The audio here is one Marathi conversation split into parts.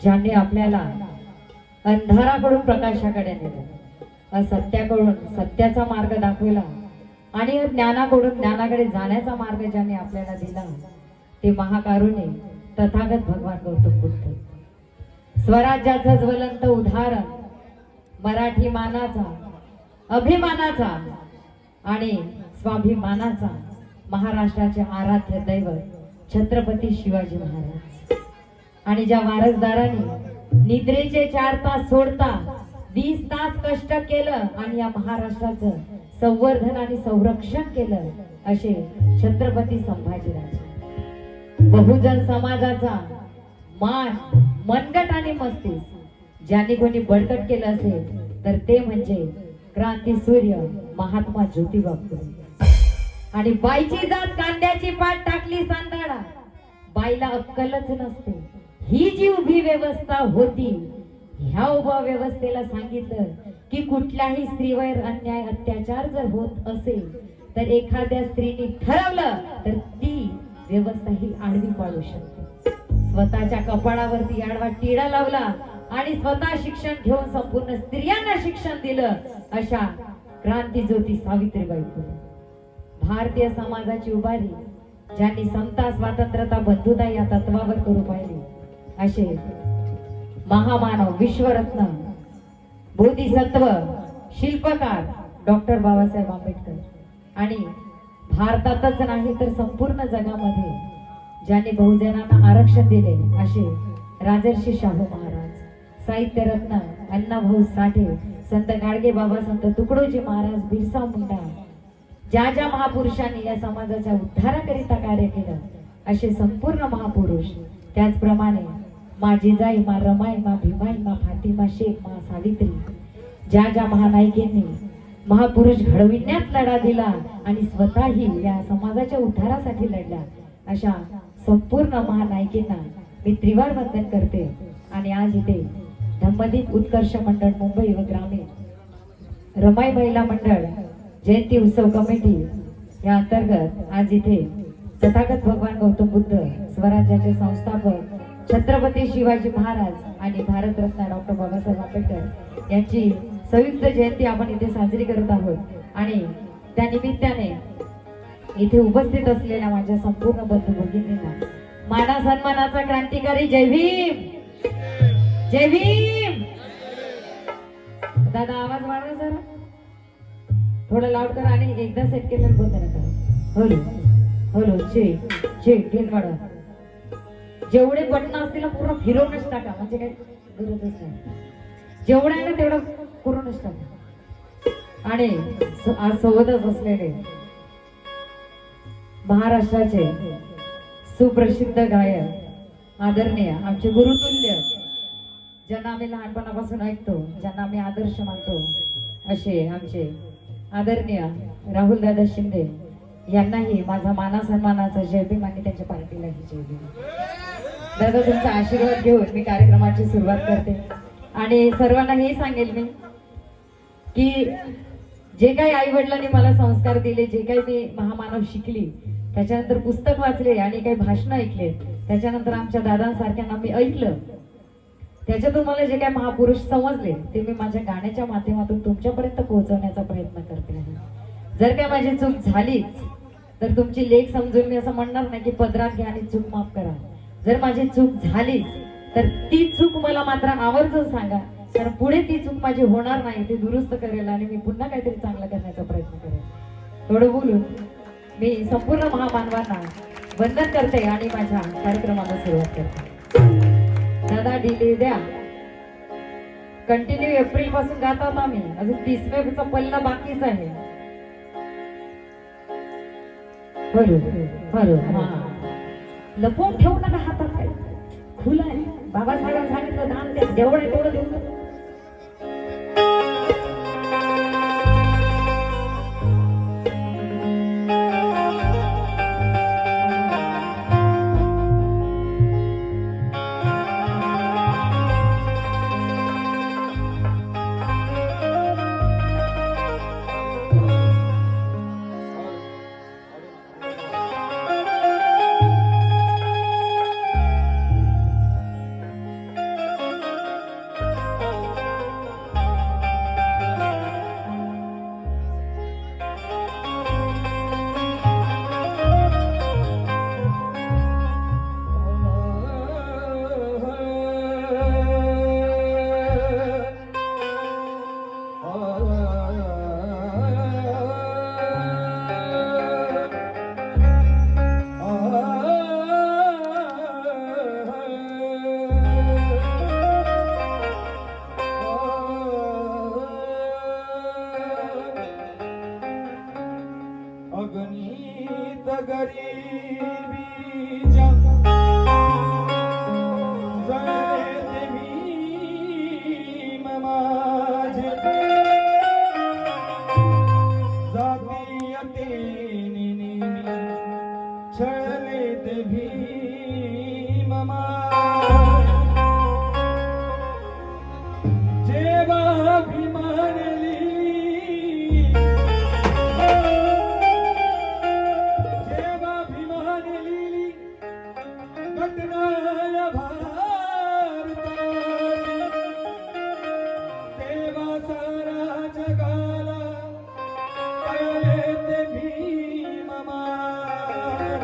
ज्यांनी आपल्याला अंधाराकडून प्रकाशाकडे नेलं, असत्याकडून सत्याचा मार्ग दाखवला आणि ज्ञानाकडून ज्ञानाकडे जाण्याचा मार्ग ज्यांनी आपल्याला दिला ते महाकारुणी तथागत भगवान गौतम बुद्ध. स्वराज्याचं ज्वलंत उदाहरण, मराठी मानाचा, अभिमानाचा आणि स्वाभिमानाचा महाराष्ट्राचे आराध्य दैवत छत्रपती शिवाजी महाराज. आणि ज्या वारसदारांनी निद्रेचे 4 तास सोडता 20 तास कष्ट केलं आणि या महाराष्ट्राचं संवर्धन आणि संरक्षण केलं असे छत्रपती संभाजीराजे. बहुजन समाजाचा मान, मनगट आणि मस्तीस ज्यांनी कोणी बळकट केलं असेल तर ते म्हणजे क्रांती सूर्य महात्मा ज्योतिबा फुले. आणि बाईची जात कांद्याची पाठ टाकली सांदाडा, बाईला अक्कलच नसते, ही जी उभी व्यवस्था होती, ह्या उभ्या व्यवस्थेला सांगितलं की कुठल्याही स्त्रीवर अन्याय अत्याचार जर होत असेल तर एखाद्या स्त्रीने ठरवलं तर ती व्यवस्था ही आडवी पाडू शकते. स्वतःच्या कपाळावरती आडवा टिळा लावला आणि स्वतः शिक्षण घेऊन संपूर्ण स्त्रियांना शिक्षण दिलं अशा क्रांती ज्योती सावित्रीबाई फुले. भारतीय समाजाची उभारी ज्यांनी समता, स्वातंत्र्यता, बंधुता या तत्वावर करू पाहिली असे महामानव, विश्वरत्न, बोधिसत्व, शिल्पकार डॉक्टर बाबासाहेब आंबेडकर. आणि भारतातच नाही तर संपूर्ण जगामध्ये ज्यांनी बहुजनांना आरक्षण दिले असे राजर्षी शाहू महाराज, साहित्यरत्न अण्णाभाऊ साठे, संत गाडगे बाबा, संत तुकडोजी महाराज, बिरसा मुंडा, ज्या ज्या महापुरुषांनी या समाजाच्या उद्धाराकरिता कार्य केलं असे संपूर्ण महापुरुष. त्याचप्रमाणे मा जिजाई, मा रमाई, मा भीमाई, मा फातिमा शेख, मा सावित्री, ज्या ज्या महानायिकेंनी महापुरुष घडविण्यात लढा दिला आणि स्वतःही या समाजाच्या उद्धारासाठी लढल्या अशा संपूर्ण महानायिकेंना मी त्रिवार वंदन करते. आणि आज इथे धम्मदीप उत्कर्ष मंडळ मुंबई व ग्रामीण, रमाई महिला मंडळ जयंती उत्सव कमिटी या अंतर्गत आज इथे तथागत भगवान गौतम बुद्ध स्वराज्याचे संस्थापक छत्रपती शिवाजी महाराज आणि भारतरत्न डॉक्टर बाबासाहेब आंबेडकर यांची संयुक्त जयंती आपण इथे साजरी करत आहोत. आणि त्या निमित्ताने इथे उपस्थित असलेल्या माझ्या संपूर्ण बंधू भगिनींना माना सन्मानाचा क्रांतिकारी जय भीम, जय भीम. दादा आवाज वाढवा जरा, थोडं लाऊड करा आणि एकदा सेट केलं बंद नका. हॅलो हॅलो, चेक चेक, घेऊन वाढवा. जेवढे बटन असतील पूर्ण फिरवूनच टाका, म्हणजे काही गरजच नाही. जेवढं आहे ना तेवढं करूनच टाका. आणि आज सोबतच असलेले महाराष्ट्राचे सुप्रसिद्ध गायक, आदरणीय आमचे गुरुतुल्य, ज्यांना आम्ही लहानपणापासून ऐकतो, ज्यांना आम्ही आदर्श मानतो असे आमचे आदरणीय राहुल दादा शिंदे यांनाही माझा माना सन्मानाचा जय भीम आणि त्यांच्या पार्टीलाही जय भीम. दादा तुमचा आशीर्वाद घेऊन मी कार्यक्रमाची सुरुवात करते. आणि सर्वांना हे सांगेल मी की जे काही आई वडिलांनी मला संस्कार दिले, जे काही मी महामानव शिकली, त्याच्यानंतर पुस्तक वाचले आणि काही भाषण ऐकले, त्याच्यानंतर आमच्या दादांसारख्यांना मी ऐकलं, त्याच्यातून मला जे काही महापुरुष समजले ते मी माझ्या गाण्याच्या माध्यमातून तुमच्यापर्यंत पोहोचवण्याचा प्रयत्न करते आहे. जर काय माझी चूक झालीच तर तुमची लेख समजून मी असं म्हणणार नाही की पदरात घ्या आणि चूक माफ करा. जर माझी चूक झालीच तर ती चूक मला मात्र आवर्जून सांगा, कारण पुढे ती चूक माझी होणार नाही, ती दुरुस्त करेल आणि मी पुन्हा काहीतरी चांगलं करण्याचा प्रयत्न करेल. थोडं बोलून मी संपूर्ण महामानवांना वंदन करते आणि माझ्या कार्यक्रमाला सुरुवात करते. दादा डिले द्या. कंटिन्यू एप्रिल पासून गात आहोत आम्ही, अजून 30 मेचा पल्ला बाकीच आहे. लपवून ठेवू नका हातात, काही खुला आहे. बाबासाहेबांनी सांगितलं दान द्या, जेवढं आहे तेवढं देऊ नका. गरिबीच्या जळते भीम माझे जातीयतेने नेहमी छळले ते भीम माझे जेव्हा भीमाने जेव्हा भीमाने लिहिली घटना या भारताची तेव्हा सारा जगाला कळले ते भीम माझे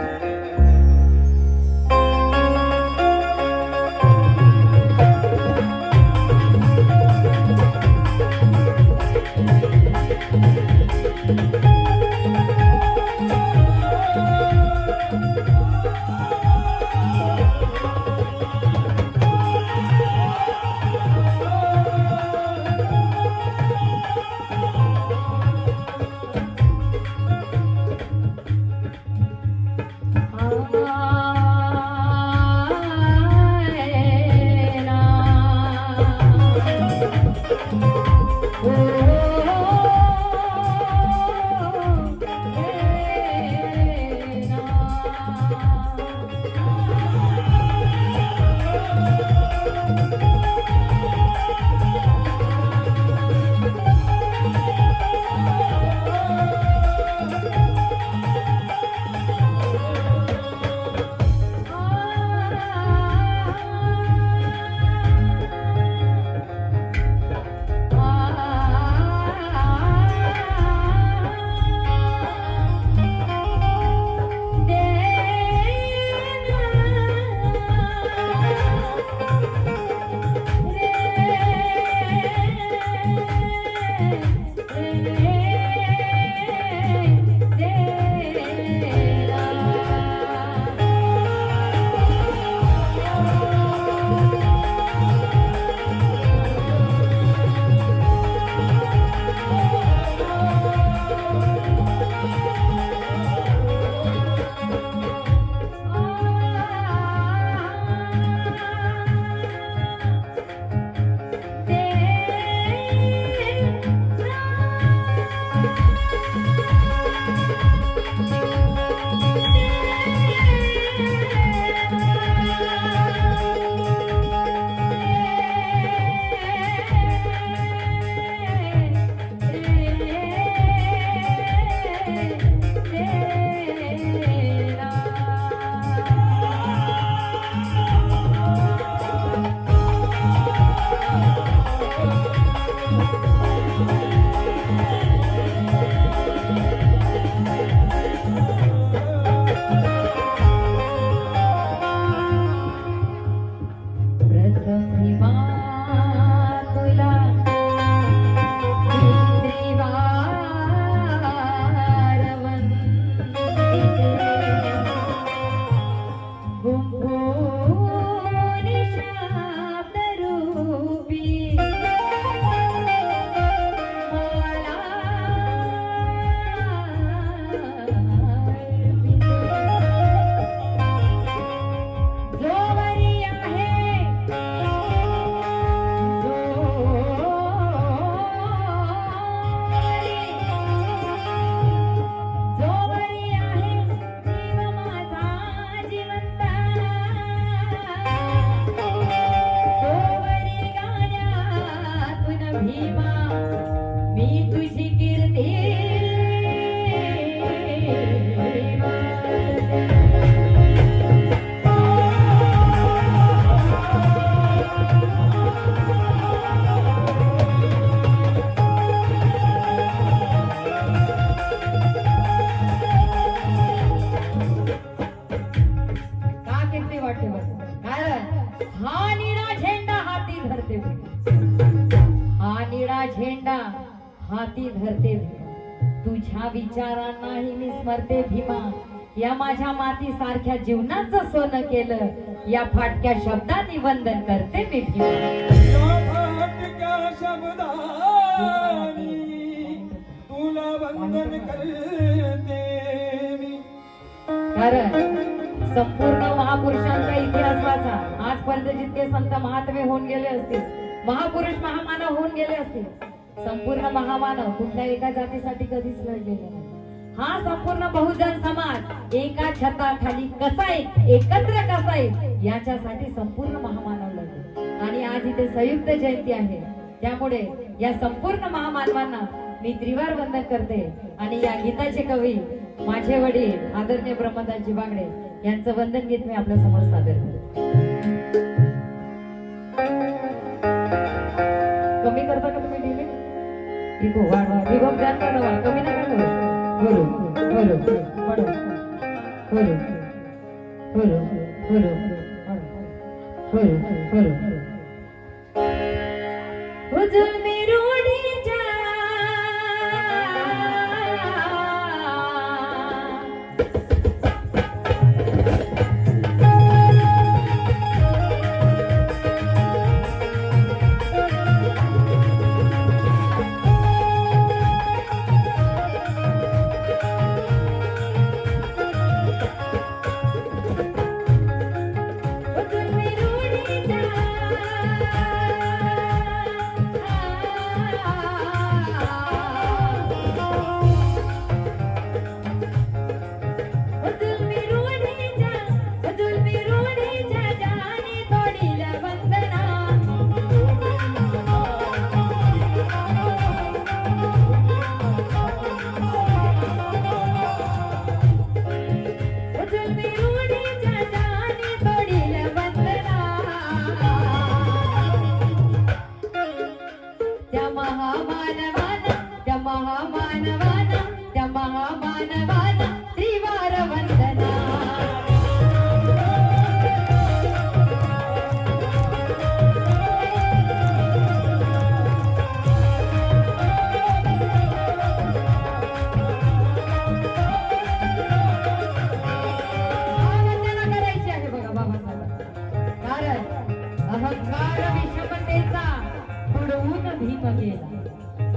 झेंडा हाती धरते भीमा, तुझ्या विचारांनाही मी स्मरते भीमा. या माझ्या माती सारख्या जीवनाचं सोनं केलं, या फाटक्या शब्दांनी वंदन करते मी भीमा. या फाटक्या शब्दांनी तुला वंदन करते मी. कारण संपूर्ण महापुरुषांचा इतिहास वाचा. आजपर्यंत जितके संत महात्मे होऊन गेले असतील, महापुरुष महामानव होऊन गेले असतील, संपूर्ण महामानव कुठल्या एका जातीसाठी कधीच लढलेले नाही. हा संपूर्ण बहुजन समाज एका छताखाली कसा येईल, एकत्र कसा येईल, याच्यासाठी संपूर्ण महामानव लढले. आणि आज इथे संयुक्त जयंती आहे, त्यामुळे या संपूर्ण महामानवांना मी त्रिवार वंदन करते. आणि या गीताचे कवी माझे वडील आदरणीय ब्रह्मदासजी बागडे यांचं वंदन गीत मी आपल्या समोर सादर करते. कमी करता का तुम्ही लिहिले? इको वाढवा, विभव ध्यान वाढवा, कमी नका करू. बोलो बोलो बोलो बोलो बोलो बोलो बोलो बोलो हुजूर मेरोडी जा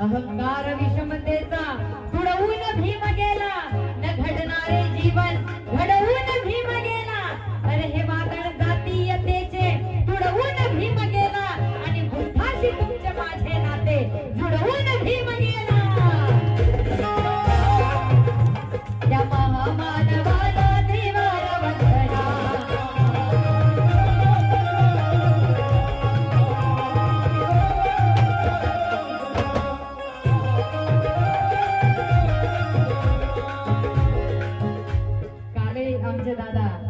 अहंकार विषमतेचा तुडवून भीम गेला, न घडणारे जीवन घडवून भीम गेला. अरे हे वादळ जातीयतेचे तुडवून भीम गेला, आणि बुद्धाशी तुमचे माझे नाते जुडवून भीम गेला. त्या महामानवाला त्रिवार वंदना.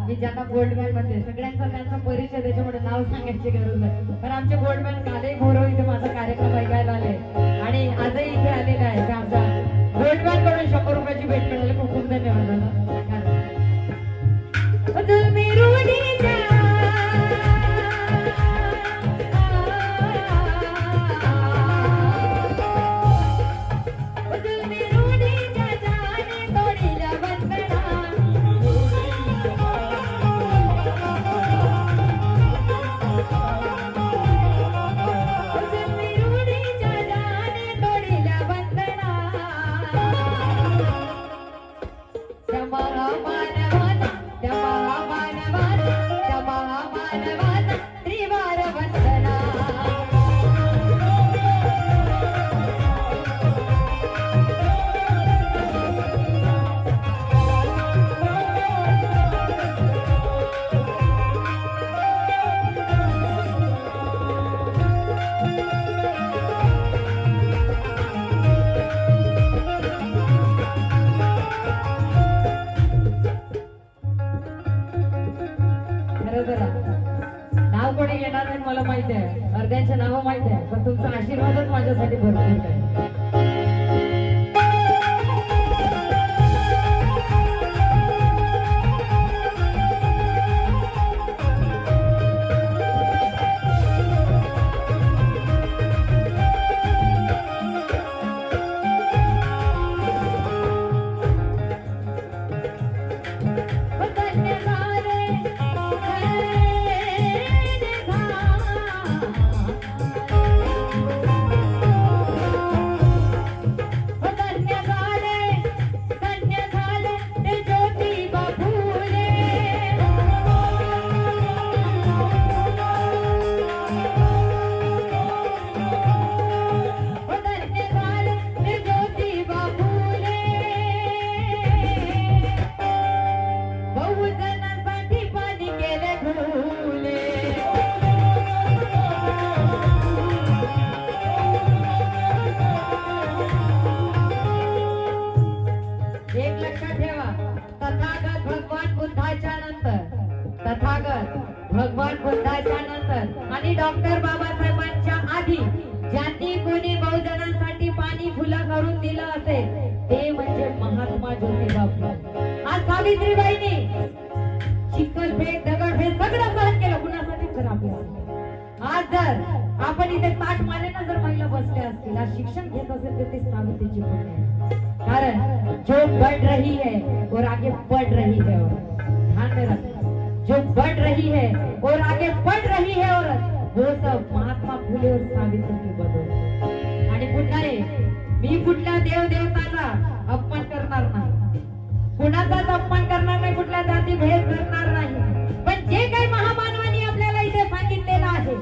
मी ज्यांना गोल्डमॅन म्हणते, सगळ्यांचा त्यांचा परिचय त्याच्यामुळे नाव सांगायची गरज नाही, पण आमचे गोल्डमॅन काले भोरो इथे माझा कार्यक्रम ऐकायला आले आणि आजही इथे आलेले आहे. ते आमच्या गोल्डमॅन कडून 100 रुपयाची भेट मिळाली. खूप खूप धन्यवाद दादा. नाव कोणी घेणार नाही मला माहिती आहे, अर्ध्यांचे नाव माहिती आहे, पण तुमचा आशीर्वादच माझ्यासाठी भरपूर आहे. डॉक्टर बाबासाहेबांच्या आधी ज्यांनी कोणी बहुजनांसाठी पाणी खुलं करून दिलं असेल ते म्हणजे महात्मा ज्योतिबा फुले. आज सावित्रीबाईंनी चिखलफेक दगडफेक सगळं सहन केलं कुणासाठी तर आपल्यासाठी. आज जर आपण इथे ताट मानेनं जर महिला बसल्या असतील आज शिक्षण घेत असेल तर ते सावित्रीची पुण्य आहे. कारण जो बढ़ रही है और आगे बढ़ रही है औरत, ध्यान में रखना, जो बढ़ रही है और आगे बढ़ रही है औरत वो सब महात्मा फुले और सावित्री की बदौलत. आणि पुन्हा मी कुठल्या देव देवताचा अपमान करणार नाही, कुणाचाच अपमान करणार नाही, कुठल्या जाती भेद करणार नाही. पण जे काही महामानवांनी आपल्याला इथे सांगितलेलं आहे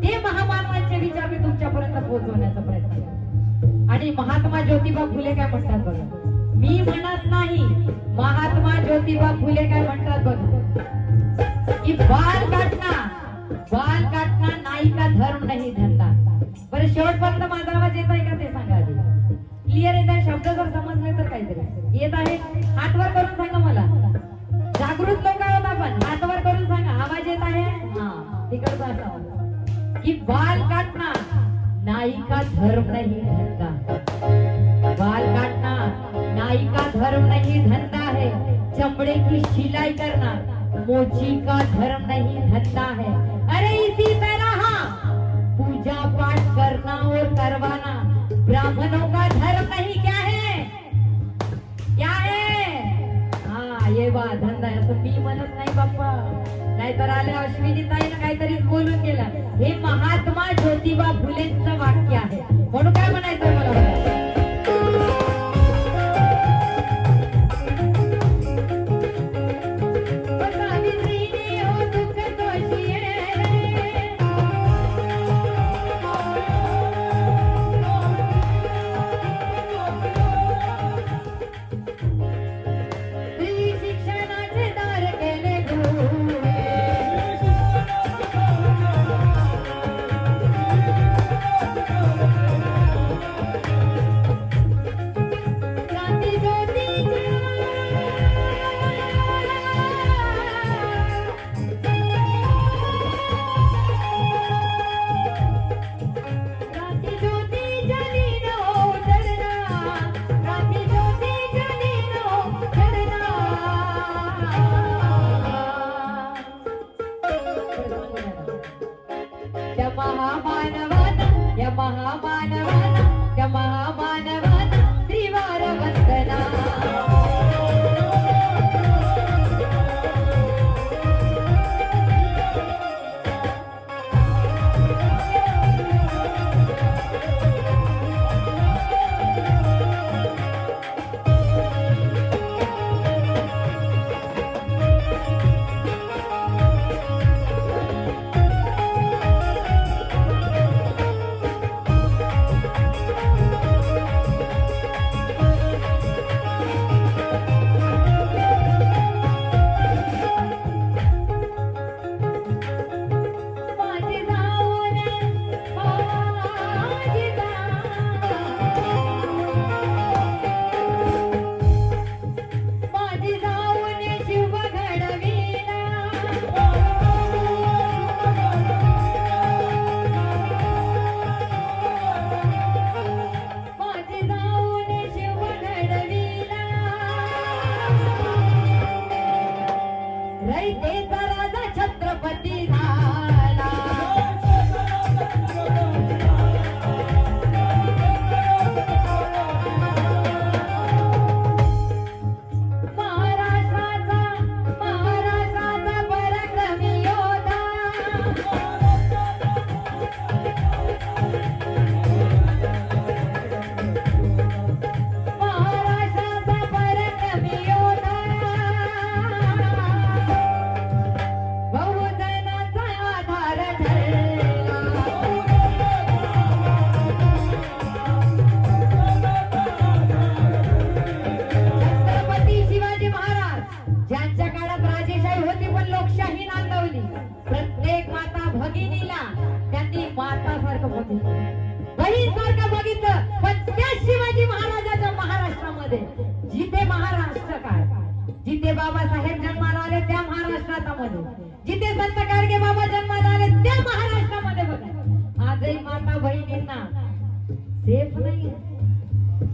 ते महामानवांचे विचार मी तुमच्यापर्यंत पोहोचवण्याचा प्रयत्न करतो. आणि महात्मा ज्योतिबा फुले काय म्हणतात बघा, मी म्हणत नाही, महात्मा ज्योतिबा फुले काय म्हणतात बघा की बाल काटना नाही का धर्म नाही धंदा. बरं शेवटपर्यंत माझा आवाज येत आहे का ते सांगा आधी. क्लिअर येत आहे, शब्द जर समजले तर काहीतरी येत आहे. हात वर करून सांगा, मला जागृत लोक आहोत आपण, हात वर करून सांगा आवाज येत आहे. हा तिकडचा आवाज की बाल काटना नाही का धर्म नाही धंदा, बाल काटना नाई का धर्म नहीं धंधा है, चमड़े की सिलाई करना मोची का धर्म नहीं धंधा है. अरे इसी तरह पूजा पाठ करना और करवाना ब्राह्मणों का धर्म नहीं. क्या है, क्या है? हाँ ये बात धंदा है असं मी म्हणत नाही बाप्पा, नाहीतर आल्या अश्विनी ताईनं काहीतरीच बोलून गेला. हे महात्मा ज्योतिबा फुलेंचं वाक्य आहे, म्हणून काय म्हणायचं मला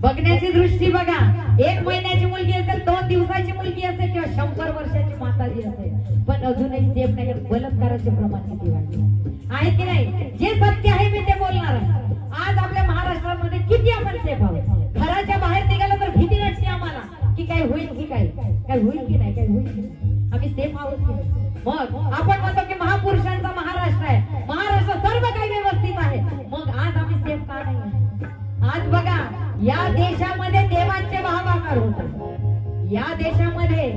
बघण्याची दृष्टी बघा. 1 महिन्याची मुलगी असेल, 2 दिवसाची मुलगी असेल किंवा 100 वर्षाची म्हातारी असेल, पण अजूनही सेफ नाही. बलात्काराचे प्रमाण किती वाढले आहे की नाही? जे सत्य आहे मी ते बोलणार आहे. आज आपल्या महाराष्ट्रामध्ये किती आपण सेफ आहोत? घराच्या बाहेर निघालं तर भीती वाटते आम्हाला की काय होईल की काय होईल की नाही, काय होईल की नाही. आम्ही सेफ आहोत की नाही? मग आपण म्हणतो की महापुरुषांचा महाराष्ट्र आहे, महाराष्ट्र सर्व काही व्यवस्थित आहे, मग आज आम्ही सेफ का नाही? आज बघा, या देशामध्ये देवांचे वाहवाकार होतात. या देशामध्ये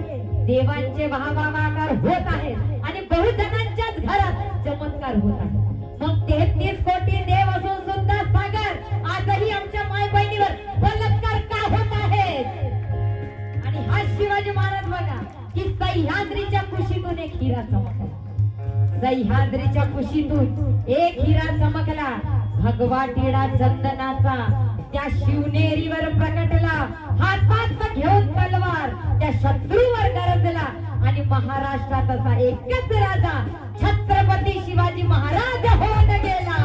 देवांचे वाहवाकार होत आहेत आणि बहुजनांच्याच घरात चमत्कार होत आहेत. मग 33 कोटी देव असून सुद्धा सागर आजही आमच्या माय बहिणीवर बलात्कार का होत आहेत? आणि हा शिवाजी महाराज बघा की सह्याद्रीच्या कुशीतून एक हिरा चमकला. सह्याद्रीच्या कुशीतून एक हिरा चमकला. भगवा टिळा चंदनाचा त्या शिवनेरीवर प्रकटला. हातात घेऊन तलवार त्या शत्रूवर गरजला आणि महाराष्ट्रात असा एकच राजा छत्रपती शिवाजी महाराज होऊन गेला.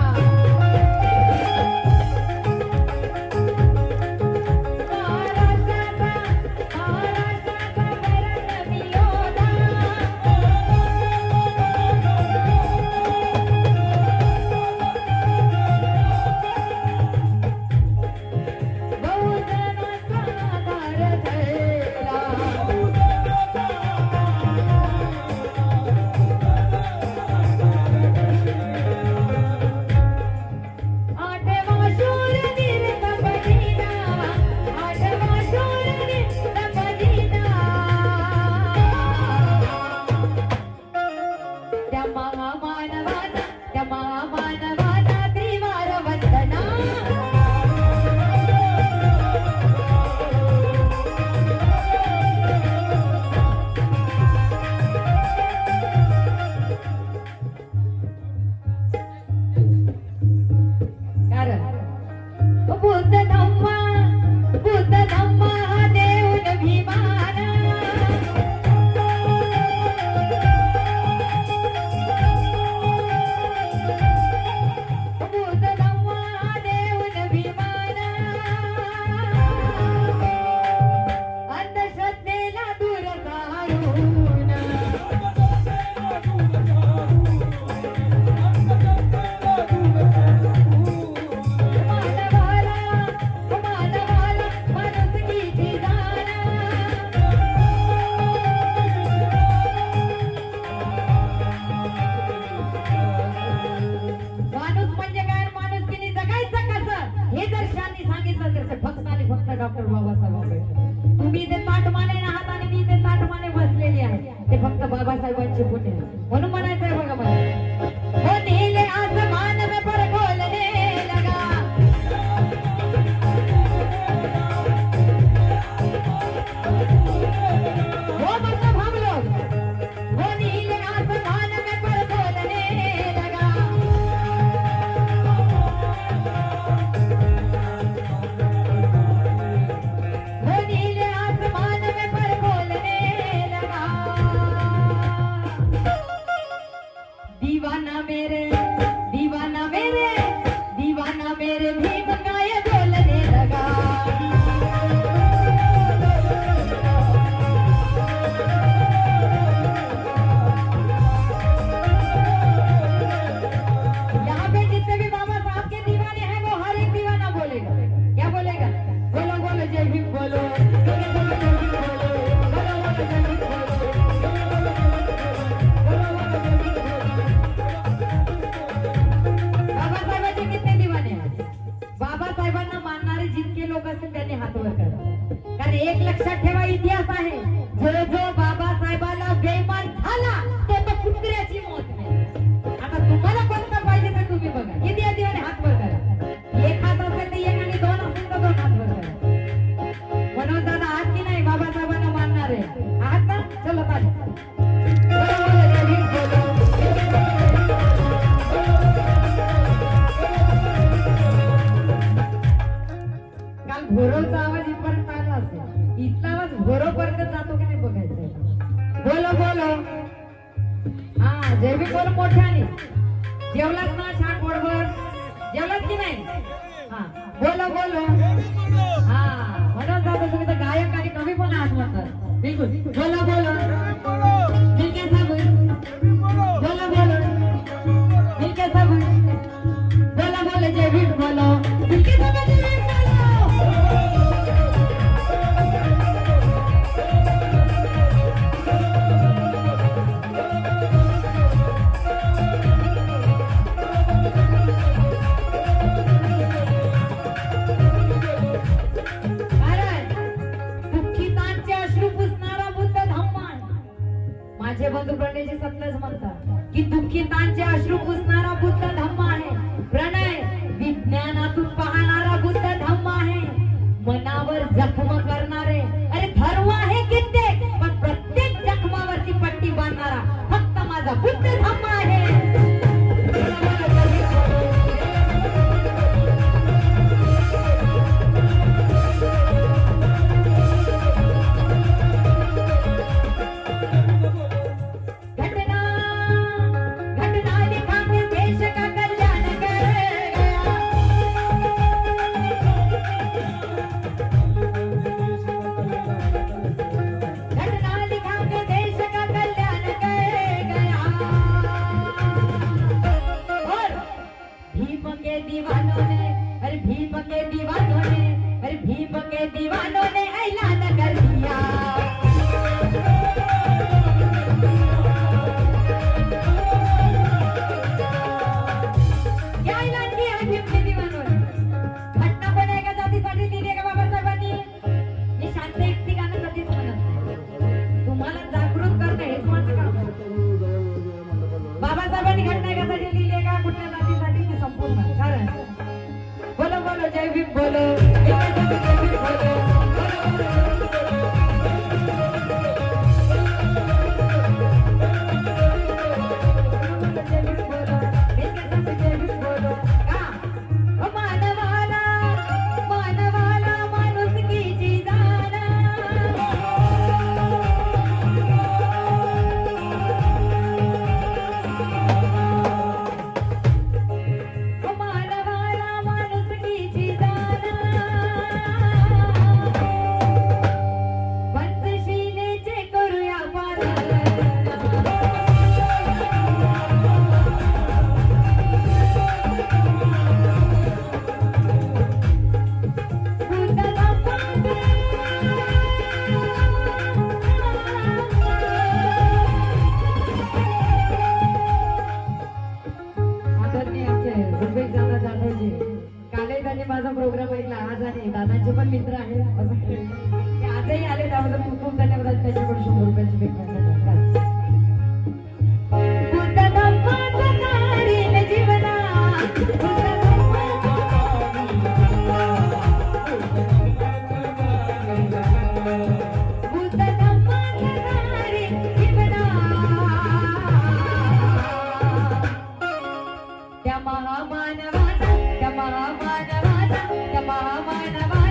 डॉक्टर बाबासाहेब आंबेडकर. तुम्ही इथे ताटमाने आहात आणि मी इथे ताटमाने बसलेली आहे, ते फक्त बाबासाहेबांचे पुण्य. म्हणून म्हणायचं आहे बघा मला, हो नीले आसमान में पर खोलने लगा, हो मतलब हम लोग, हो नीले आसमान में पर खोलने लगा, हो नीले आसमान में पर खोलने लगा, दीवाना मेरे दीवाना मेरे दीवाना मेरे भीम का ये बोलने लगा। यहाँ पे जितने भी बाबा साहब के दीवाने हैं वो हर एक दीवाना बोलेगा, क्या बोलेगा? बोलो बोलो जय भीम बोलो, बोलो बोलो जय भीम बोलो, बोलो बोलो जय भीम बोलो, बोलो बोलो जय भीम बोलो। बाबासाहेबांचे कितने दीवाने आहेत? बाबासाहेबांना मानणारे जितके लोक असतील त्यांनी हात वर करा, कारण एक लक्षात ठेवा, इतिहास आहे, जो जो बाबासाहेबाला बेईमान झाला तो तो कुत्र्याची मौत नाही। आता तुम्हाला कोणता पाहिजे ते तुम्ही बघा, किती आहे दीवाने हात वर करा, एक हात असेल तर एक आणि दोन असेल तर दोन हात वर करा। मनोज दादा आहात की नाही बाबासाहेबांना मानणारे? आहात ना? चलो ताली। बोलो बोलो जय भीम बोलो। काल भोरवचा आवाज इथपर्यंत आला असेल, इथला आवाज भोरवपर्यंत जातो की नाही बघायचंय। बोलो बोलो, हा जय भीम बोलो मोठ्याने। जेवलात ना छान गोडभर? जेवलात की नाही? हा बोलो बोलो, हा ऋतुपर्णीची सत्लच म्हणतात की दुःखितांचे अश्रू पुसणारा बुद्ध धम्म आहे. प्रणय विज्ञानातून पाहणारा बुद्ध धम्म आहे. मनावर जखम करणारे अरे धर्म आहे कित्येक, पण प्रत्येक जखमावरती पट्टी बांधणारा फक्त माझा बुद्ध धम्म आहे. घटना घटना दिखाके देश का कल्याण कर गया. घटना दिखाके देश का कल्याण कर गया. और भीम के दीवानों ने अरे भीम के दीवानों ने अरे भीम के दीवानों ने ऐलान कर दिया. क्या ऐलान किया है भीम के दीवानों ने? घटना पण एका जातीसाठी लिहिली आहे का बाबासाहेबांनी? मी शांत एकटी गाणं कधीच म्हणत नाही. तुम्हाला जागृत करणं हेच माझं काम आहे. बाबासाहेबांनी घटना एकासाठी लिहिली आहे का कुठल्या जातीसाठी ते संपूर्ण कारण बोलो बोलो जय भीम बोलो एकासाठी जय भीम बोलो. मानवाला मानवाला माणुसकीची जाण. मानवाला माणुसकीची जाण. पंचशिलेचे करूया पालन. आदरणीय आमचे रुपेश दादा जाधवजी कालही त्यांनी माझा प्रोग्राम ऐकला आज आणि दादांचे पण मित्र आहेत असं ते आजही आले त्याबद्दल खूप खूप धन्यवाद. त्यांच्याकडून 100 रुपयाची भेट मिळाली. बुद्ध धम्माचं तारील जीवनात. बुद्ध धम्माचं तारील जीवनात. त्या महामानवाला त्या महामानवाला त्या महामानवाला